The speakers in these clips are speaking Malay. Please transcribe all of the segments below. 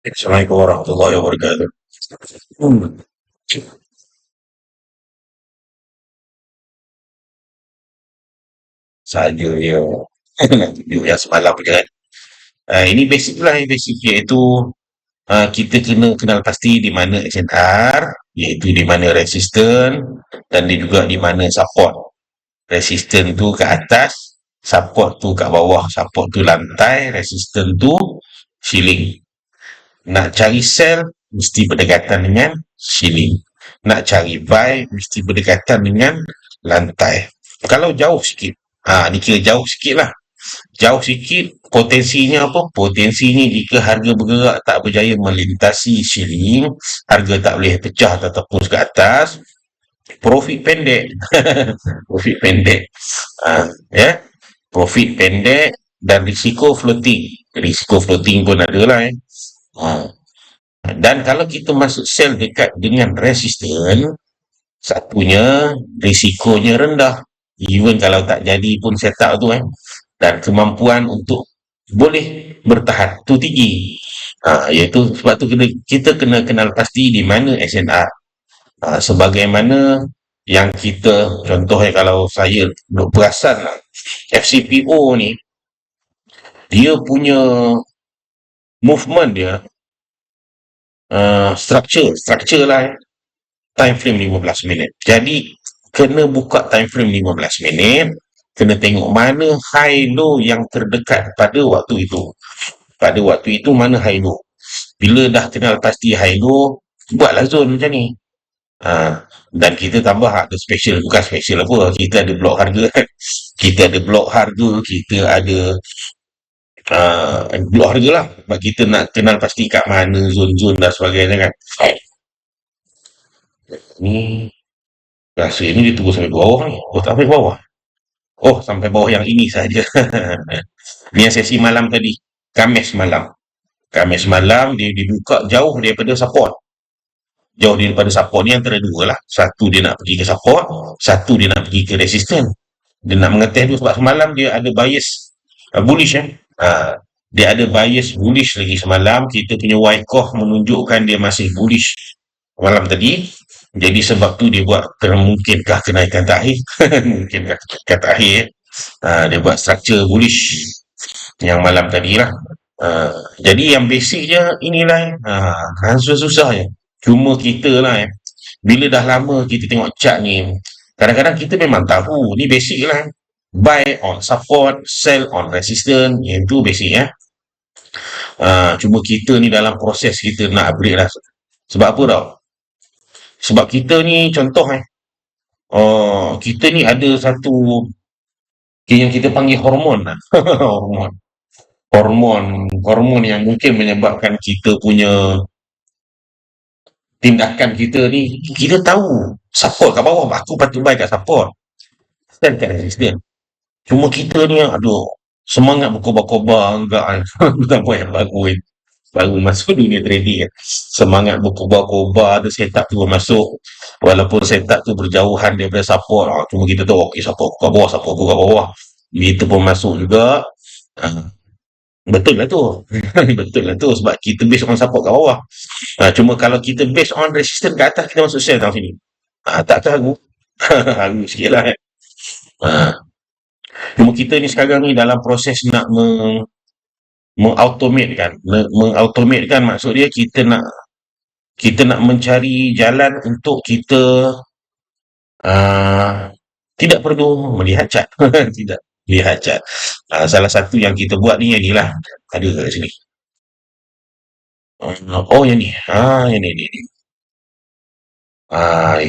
Assalamualaikum warahmatullahi wabarakatuh. Hmm. Saja dia nak tunjuk yang semalam je kan. Ini basic lah, yang basic iaitu kita kena kenal pasti di mana SNR, iaitu di mana resistor dan juga di mana support. Resistor tu ke atas, support tu kat bawah, support tu lantai, resistor tu ceiling. Nak cari sel mesti berdekatan dengan ceiling. Nak cari Y mesti berdekatan dengan lantai. Kalau jauh sikit, ni kira jauh sikit lah. Jauh sikit, potensinya apa? Potensinya jika harga bergerak tak berjaya melintasi ceiling, harga tak boleh pecah atau tepus ke atas, profit pendek. Profit pendek. Ya, profit pendek dan risiko floating. Risiko floating pun ada lah. Ha. Dan kalau kita masuk sel dekat dengan resisten, satunya risikonya rendah. Even kalau tak jadi pun setup tu dan kemampuan untuk boleh bertahan tu tinggi. Iaitu sebab tu kita kena kenal pasti di mana SNR. Sebagaimana yang kita contohnya kalau saya duk perasan lah, FCPO ni dia punya movement dia structure lah time frame 15 minit. Jadi kena buka time frame 15 minit, kena tengok mana high low yang terdekat pada waktu itu. Pada waktu itu mana high low. Bila dah kenal pasti high low, buatlah zone macam ni. Dan kita tambah ada special, bukan special apa, kita ada blok harga kan. Kita ada blok harga, kita ada blok harga lah. Sebab kita nak kenal pasti kat mana zone-zone dan sebagainya kan. Ni rasa ni dia tunggu sampai bawah ni. Oh, tak sampai bawah. Oh, sampai bawah yang ini saja. Ni yang sesi malam tadi. Kamis malam. Kamis malam dia dibuka jauh daripada support. Jauh daripada support ni antara dua lah. Satu dia nak pergi ke support, satu dia nak pergi ke resisten. Dia nak mengetes dulu sebab semalam dia ada bias bullish dia ada bias bullish lagi semalam. Kita punya white core menunjukkan dia masih bullish malam tadi. Jadi sebab tu dia buat mungkinkah kenaikan takhir. Mungkinkah kenaikan takhir. Dia buat structure bullish yang malam tadi lah. Jadi yang basic je inilah susah-susah je. Cuma kita lah bila dah lama kita tengok chart ni, kadang-kadang kita memang tahu ni basic lah. Buy on support, sell on resistance, yang tu basic cuma kita ni dalam proses kita nak upgrade lah. Sebab apa tau? Sebab kita ni contoh kita ni ada satu yang kita panggil hormon lah. Hormon. Hormon yang mungkin menyebabkan kita punya tindakan kita ni, kita tahu support kat bawah, aku patut buy kat support, stand kat resistance. Cuma kita ni aduh, semangat berkobar-kobar enggak tak buat yang baru masuk dunia trading semangat berkobar-kobar, ada setup tu masuk, walaupun setup tu berjauhan daripada support, cuma kita tahu okay, support kat bawah, support kat bawah, kita pun masuk juga. Betul lah tu. Betul lah tu sebab kita based on support kat bawah. Cuma kalau kita based on resistance kat atas, kita masuk sell dalam sini. Tak tahu. Haru sikit lah cuma kita ni sekarang ni dalam proses nak mengautomate kan. Mengautomate kan maksud dia kita nak mencari jalan untuk kita tidak perlu melihat chart. Tidak lihat chart. Salah satu yang kita buat ni yang ni lah. Ada kat sini. Oh yang ni. Yang ni.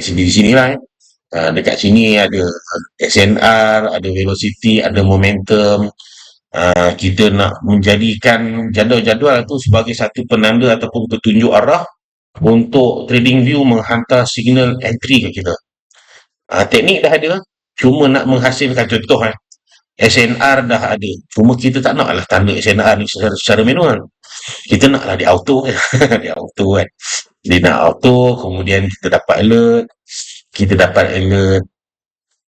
Di sini lah dekat sini ada SNR, ada velocity, ada momentum. Kita nak menjadikan jadual-jadual tu sebagai satu penanda ataupun petunjuk arah untuk trading view menghantar signal entry ke kita. Teknik dah ada, cuma nak menghasilkan contoh SNR dah ada, cuma kita tak nak lah tanda SNR ni secara manual. Kita nak lah di auto kan. Di auto kan. Dia nak auto, kemudian kita dapat alert.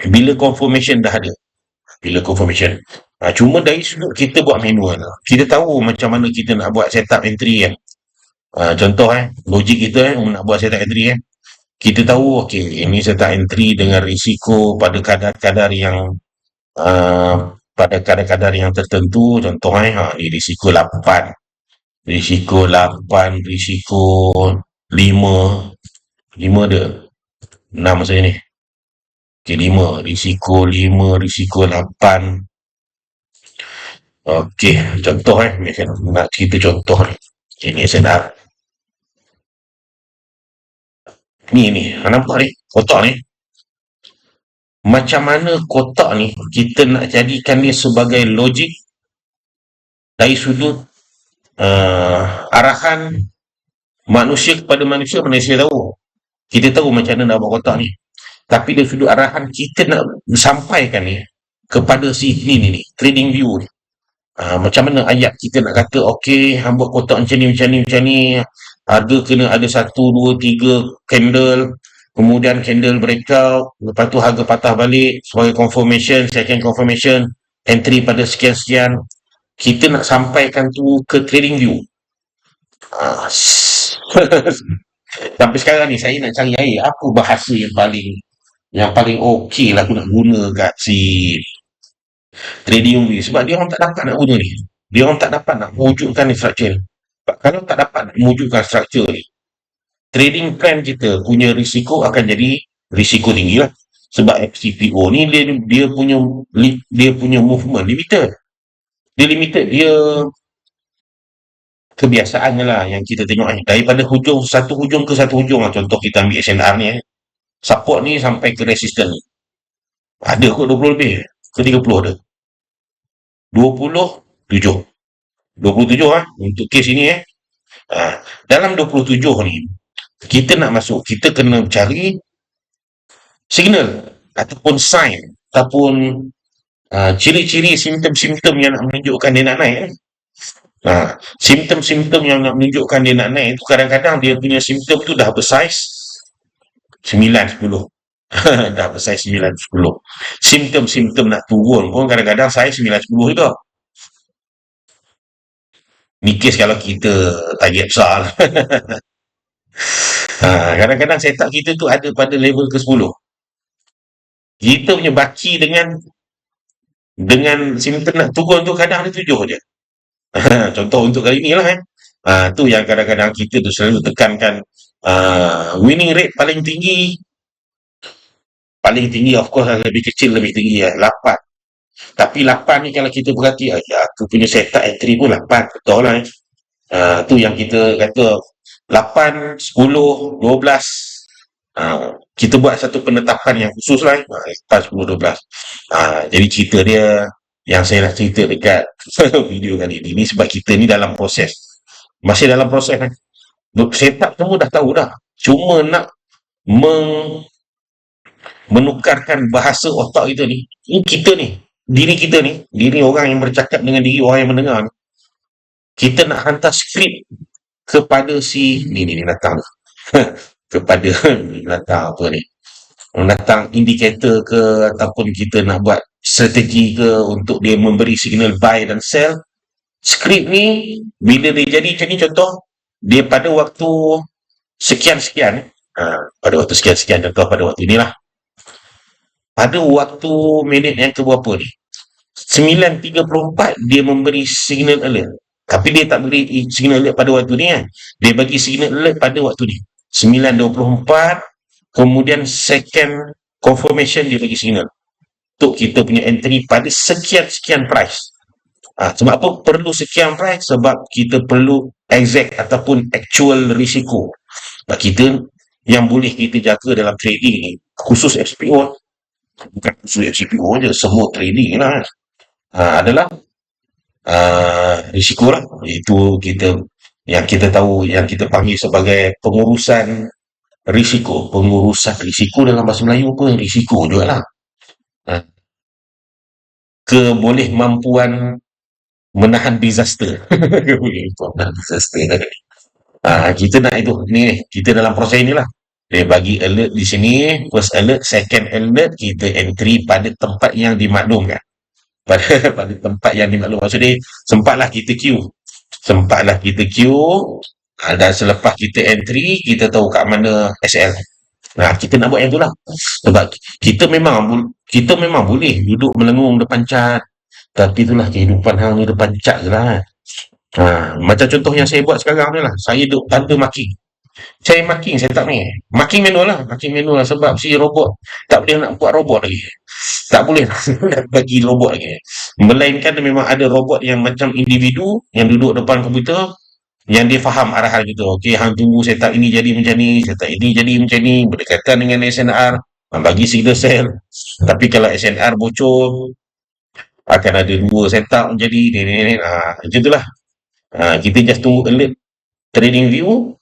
Bila confirmation dah ada. Bila confirmation. Cuma dari sudut kita buat manual. Kita tahu macam mana kita nak buat setup entry kan. Contoh logik kita nak buat setup entry kita tahu okey ini setup entry dengan risiko uh, pada kadar-kadar yang tertentu. Contoh ni risiko 8, risiko 5, 5 dia 6 maksudnya ni. Okey 5, risiko 5, risiko 8. Okey, contoh nak cerita contoh ni. Ini saya dah ni nampak ni kotak ni. Macam mana kotak ni kita nak jadikan dia sebagai logik dari sudut arahan manusia kepada manusia, mana saya tahu. Kita tahu macam mana nak buat kotak ni. Tapi dari sudut arahan kita nak sampaikan ni kepada si ni trading view ni. Macam mana ayat kita nak kata okey hang buat kotak macam ni ada kena ada 1 2 3 candle, kemudian candle breakout, lepas tu harga patah balik sebagai confirmation, second confirmation, entry pada sekian-sekian. Kita nak sampaikan tu ke trading view. Sampai sekarang ni saya nak cari air apa bahasa yang paling okey lah aku nak guna kat si trading view, sebab dia orang tak dapat nak guna ni. Dia orang tak dapat nak wujudkan ni structure ni. Kalau tak dapat nak wujudkan structure ni, trading plan kita punya risiko akan jadi risiko tinggi lah. Sebab FCPO ni dia punya movement limited. Dia limited, dia kebiasaannya lah yang kita tengok daripada satu hujung ke satu hujung lah. Contoh kita ambil SNR ni support ni sampai ke resistance ni. Ada kot 20 lebih ke 30 ada. 27 untuk kes ini dalam 27 ni kita nak masuk, kita kena cari signal ataupun sign ataupun ciri-ciri simptom-simptom yang nak menunjukkan dia nak naik simptom-simptom yang nak menunjukkan dia nak naik itu kadang-kadang dia punya simptom tu dah bersaiz 9-10 dah bersaiz 9-10. Simptom-simptom nak turun pun kadang-kadang saiz 9-10 juga. Ni kes kalau kita target besar lah. Kadang-kadang setup kita tu ada pada level ke-10. Kita punya baki dengan simptom nak turun tu kadang ada 7 je. Contoh untuk kali ni lah tu yang kadang-kadang kita tu selalu tekankan winning rate paling tinggi of course lebih kecil lebih tinggi 8. Tapi 8 ni kalau kita perhati aku punya setup entry pun 8 betul lah tu yang kita kata 8, 10, 12 kita buat satu penetapan yang khusus lah 8, 10, 12 jadi cerita dia yang saya nak cerita dekat video kali ni sebab kita ni dalam proses masih dalam proses setup semua dah tahu dah cuma nak menukarkan bahasa otak kita ni diri orang yang bercakap dengan diri orang yang mendengar ni. Kita nak hantar skrip kepada si ni datang ni kepada datang apa ni datang indikator ke ataupun kita nak buat strategi ke untuk dia memberi signal buy dan sell. Skrip ni bila dia jadi macam ni contoh dia pada waktu sekian-sekian pada waktu sekian-sekian contoh pada waktu ni lah pada waktu minit yang ke berapa ni 9.34 dia memberi signal alert tapi dia tak beri signal alert pada waktu ni dia bagi signal alert pada waktu ni 9.24 kemudian second confirmation dia bagi signal untuk kita punya entry pada sekian-sekian price sebab apa perlu sekian price sebab kita perlu exact ataupun actual risiko sebab kita yang boleh kita jaga dalam trading ni khusus SPO bukan khusus SPO je semua trading lah adalah risiko lah itu kita yang kita tahu yang kita panggil sebagai pengurusan risiko dalam bahasa Melayu pun risiko juga lah keboleh mampuan menahan disaster kita nak itu ni kita dalam proses inilah dia bagi alert di sini first alert second alert kita entry pada tempat yang dimaklumkan pada tempat yang dimaklum maksudnya sempatlah kita queue Dan selepas kita entry, kita tahu kat mana SL. Nah, kita nak buat yang tu lah. Sebab kita memang boleh duduk melengung depan cat. Tapi itulah kehidupan hang ni depan cat je lah kan. Macam contoh yang saya buat sekarang ni lah. Saya duduk tanda marking. Saya marking, saya tak ni. Marking manual lah. Marking manual lah. Sebab si robot tak boleh nak buat robot lagi. Tak boleh nak bagi robot lagi. Melainkan memang ada robot yang macam individu yang duduk depan komputer yang dia faham arahan kita. Okey, hang tunggu setup ini jadi macam ni, setup ini jadi macam ni, berdekatan dengan SNR, bagi signal sel. Tapi kalau SNR bocor, akan ada dua setup jadi ni. Macam itulah. Kita just tunggu alert trading view,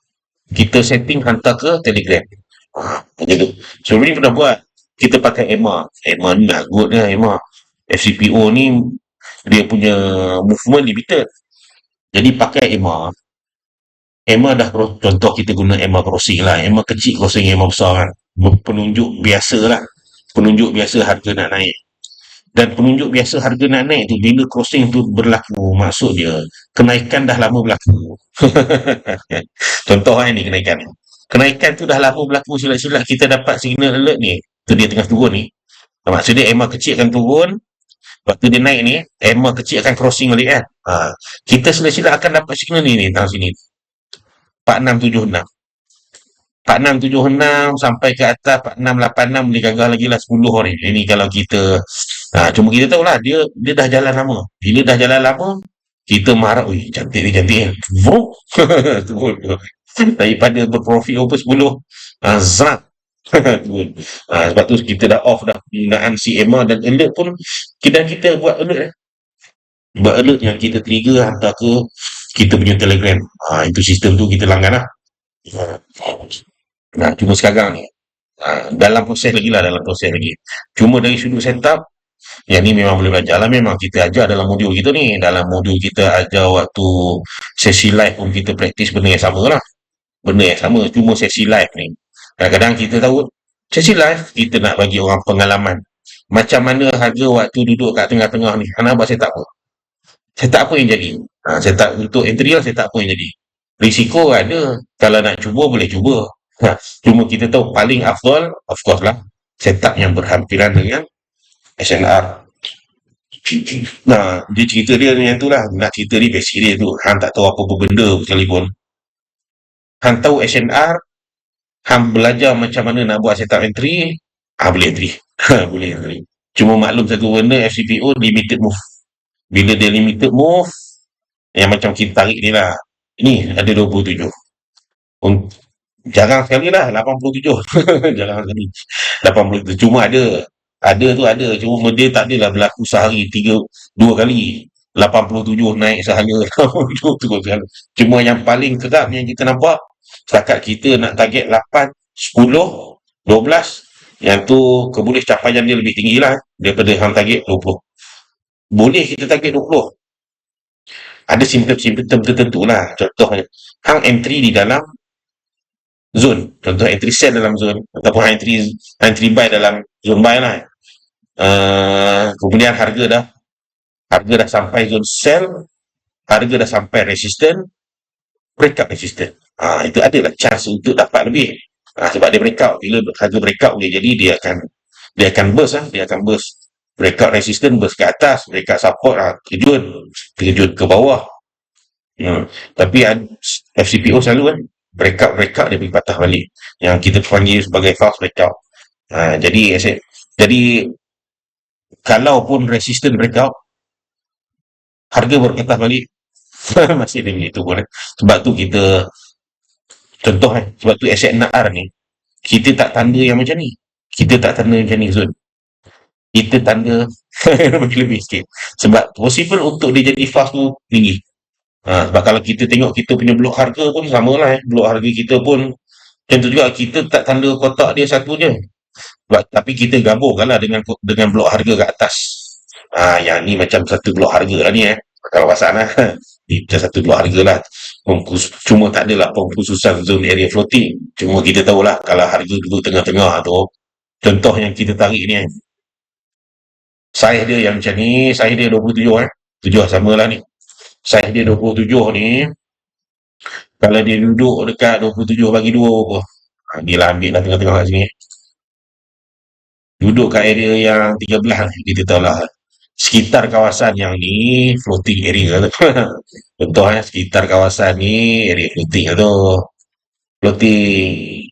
kita setting hantar ke Telegram. Macam tu. Sebelum ni pernah buat. Kita pakai EMA. EMA ni nak good lah EMA. FCPO ni dia punya movement limited. Jadi pakai EMA. EMA dah contoh kita guna EMA crossing lah. EMA kecil crossing EMA besar kan. Penunjuk biasa lah. Penunjuk biasa harga nak naik. Dan penunjuk biasa harga nak naik tu bila crossing tu berlaku, maksud dia kenaikan dah lama berlaku. Contoh ni kenaikan. Kenaikan tu dah lama berlaku, silat-silat kita dapat signal alert ni. Tu dia tengah turun ni. Maksud dia EMA kecil akan turun, waktu dia naik ni, EMA kecil akan crossing balik kan. Kita silat-silat akan dapat signal ni tang sini. 4676. 4676 sampai ke atas 4686 boleh gagah lagi lah 10 ni. Ini kalau kita cuma kita tahulah dia dah jalan lama. Bila dah jalan lama, kita marah, ui cantik ni cantik kan. Turun. Daripada berprofit over 10, zat. Turun. Sebab tu kita dah off dah penggunaan CMA dan alert pun kita buat alert buat alert yang kita trigger hantar ke kita punya Telegram. Itu sistem tu kita langgan lah. Cuma sekarang ni dalam proses lagi lah, dalam proses lagi. Cuma dari sudut setup, yang ni memang boleh belajar lah. Memang kita ajar dalam modul kita ni. Dalam modul kita ajar waktu sesi live pun kita praktis benda yang sama lah. Benda yang sama, cuma sesi live ni. Kadang-kadang kita tahu, sesi live, kita nak bagi orang pengalaman. Macam mana harga waktu duduk kat tengah-tengah ni. Anak buat setup apa? Setup apa yang jadi? Setup untuk entry lah, setup apa yang jadi? Risiko ada. Kalau nak cuba, boleh cuba. Cuma kita tahu paling afdal, of course lah, setup yang berhampiran dengan SNR. Dia cerita dia ni yang tu lah. Nak cerita dia basic dia tu. Hang tak tahu apa-apa benda sekalipun. Hang tahu SNR, hang belajar macam mana nak buat setup entry, boleh entry. Boleh entry. Cuma maklum satu benda, FCPO limited move. Bila dia limited move, yang macam kita tarik ni lah. Ni ada 27. Jarang sekali lah 87. Jarang sekali 87. Cuma ada, cuma dia tak adalah berlaku sehari 2 kali 87 naik sahaja. Cuma yang paling kerap yang kita nampak, setakat kita nak target 8, 10, 12, yang tu keboleh capaian dia lebih tinggi lah daripada hang target 20. Boleh kita target 20. Ada simptom-simptom tertentu lah. Contohnya, hang entry di dalam zone. Contoh entry sell dalam zone. Ataupun entry buy dalam zone buy lah. Kemudian harga dah sampai zone sell, harga dah sampai resistant, breakout resistant. Itu adalah chance untuk dapat lebih. Sebab dia breakout. Bila harga breakout boleh jadi dia akan burst lah. Dia akan burst. Breakout resistant burst ke atas, breakout support terjun ke bawah. Tapi FCPO selalu kan breakout dia pergi patah balik. Yang kita panggil sebagai false breakout. Jadi kalau pun resistant breakout, harga berpatah balik, masih ada begitu pun. Sebab tu kita contoh sebab tu SNR ni kita tak tanda yang macam ni. Kita tak tanda macam ni zone. Kita tanda lebih sikit. Sebab possible untuk dia jadi fast tu tinggi. Sebab kalau kita tengok kita punya blok harga pun sama lah. Blok harga kita pun macam tu juga. Kita tak tanda kotak dia satu je. Tapi kita gabungkan lah dengan blok harga kat atas. Yang ni macam satu blok harga lah ni kalau pasal lah. Macam satu blok harga lah. Cuma tak adalah pengkhususan zone area floating. Cuma kita tahulah kalau harga duduk tengah-tengah tu. Contoh yang kita tarik ni size dia yang macam ni, size dia 27 7 sama lah ni. Size dia 27 ni, Kalau dia duduk dekat 27/2 apa, dia lah ambil lah tengah-tengah kat sini. Duduk kat area yang 13 lah, kita tahu lah. Sekitar kawasan yang ni floating area tu. Contoh sekitar kawasan ni area floating lah tu. Floating.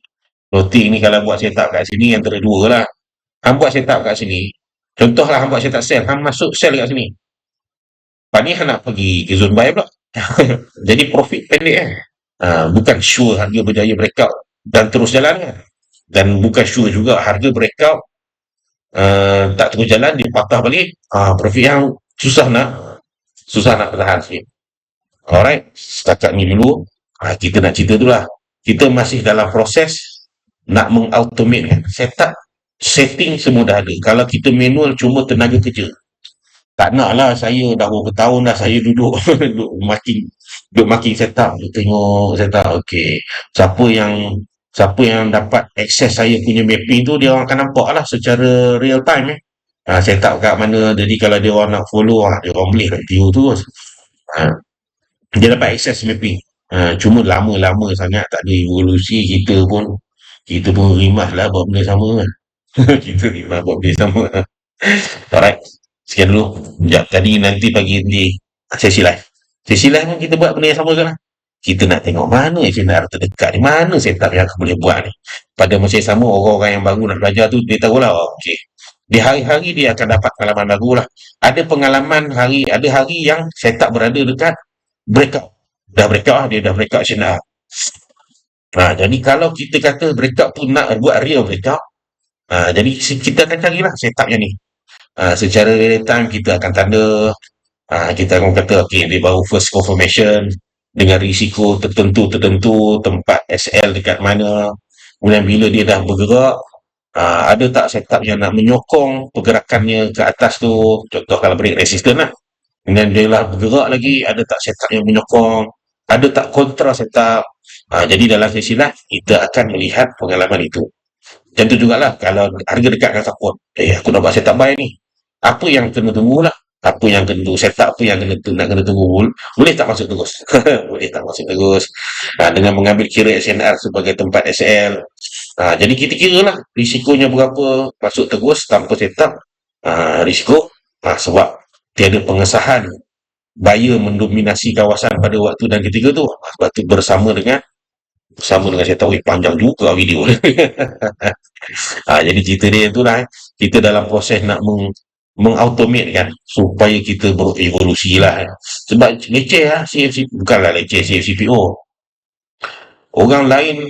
Floating ni kalau buat setup kat sini antara dua lah. Hang buat setup kat sini. Contohlah hang buat setup sel, hang masuk sel kat sini. Lepas ni hang nak pergi ke zone buy pula. Jadi profit pendek kan. Bukan sure harga berjaya breakout dan terus jalan kan. Dan bukan sure juga harga breakout tak terus jalan, dia patah balik. Profit yang susah nak bertahan sikit. Alright, setakat ni dulu. Kita nak cerita tu lah. Kita masih dalam proses nak mengautomate kan. Setup, setting semua dah ada. Kalau kita manual cuma tenaga kerja. Tak nak lah saya dah berapa tahun dah saya duduk duduk marking setup, duduk tengok setup. Okey. Siapa yang dapat akses saya punya mapping tu dia orang akan nampak lah secara real time setup kat mana. Jadi kalau dia orang nak follow dia orang boleh view tu. Ah, dia dapat akses mapping. Cuma lama-lama sangat tak ada evolusi kita pun rimas lah buat benda sama kan. Kita rimas buat benda sama. Alright. Sekian dulu. Sekejap. Tadi nanti pagi nanti sesi live. Sesi live pun kita buat benda yang sama kan lah. Kita nak tengok mana SNR terdekat ni. Mana setup yang aku boleh buat ni. Pada masa yang sama, orang-orang yang baru nak belajar tu, dia tahulah, okey. Di hari-hari dia akan dapat pengalaman baru lah. Ada hari yang setup berada dekat breakout. Dah breakout lah, dia dah breakout SNR. Jadi kalau kita kata breakout tu nak buat real breakout, jadi kita akan carilah setup yang ni. Secara real time kita akan tanda, kita akan kata okey dia baru first confirmation dengan risiko tertentu tempat SL dekat mana, kemudian bila dia dah bergerak, ada tak setup yang nak menyokong pergerakannya ke atas tu, contoh kalau break resistance lah, kemudian dia lah bergerak lagi, ada tak setup yang menyokong, ada tak kontra setup. Jadi dalam sesi lah kita akan melihat pengalaman itu. Macam tu jugalah kalau harga dekat dengan support. Aku nak buat setup buy ni. Apa yang kena tunggu lah. Apa yang kena tunggu, setup apa yang nak kena tunggu. Boleh tak masuk terus? Boleh tak masuk terus. Dengan mengambil kira SNR sebagai tempat SL. Jadi kita kira lah risikonya berapa masuk terus tanpa setup. Risiko. Sebab tiada pengesahan buyer mendominasi kawasan pada waktu dan ketika tu. Sebab tu bersama dengan setup. Panjang juga video ni. Jadi cerita dia itulah kita dalam proses nak mengautomate kan supaya kita berevolusi lah sebab leceh lah CFC bukanlah leceh CFCPO orang lain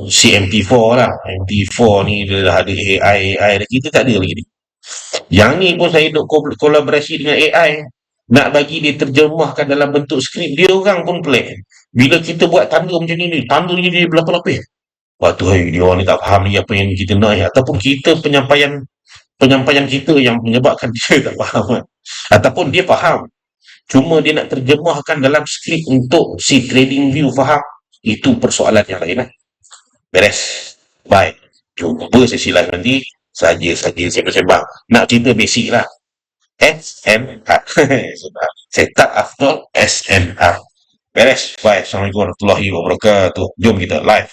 CMT4 lah MT4 ni dia dah ada AI kita tak ada lagi ni yang ni pun saya duk kolaborasi dengan AI nak bagi dia terjemahkan dalam bentuk skrip dia orang pun pelik bila kita buat tanda macam ni tanda ni dia berlapis-lapis. Lepas tu dia orang ni tak faham ni apa yang kita nak ataupun kita penyampaian kita yang menyebabkan dia tak faham kan? Ataupun dia faham cuma dia nak terjemahkan dalam skrip untuk si trading view faham itu persoalan yang lain lah. Beres. Baik. Jumpa sesi live nanti saja sembang-sembang nak cerita basic lah SNR setup after SNR. Beres. Bye. Assalamualaikum warahmatullahi wabarakatuh. Jom kita live.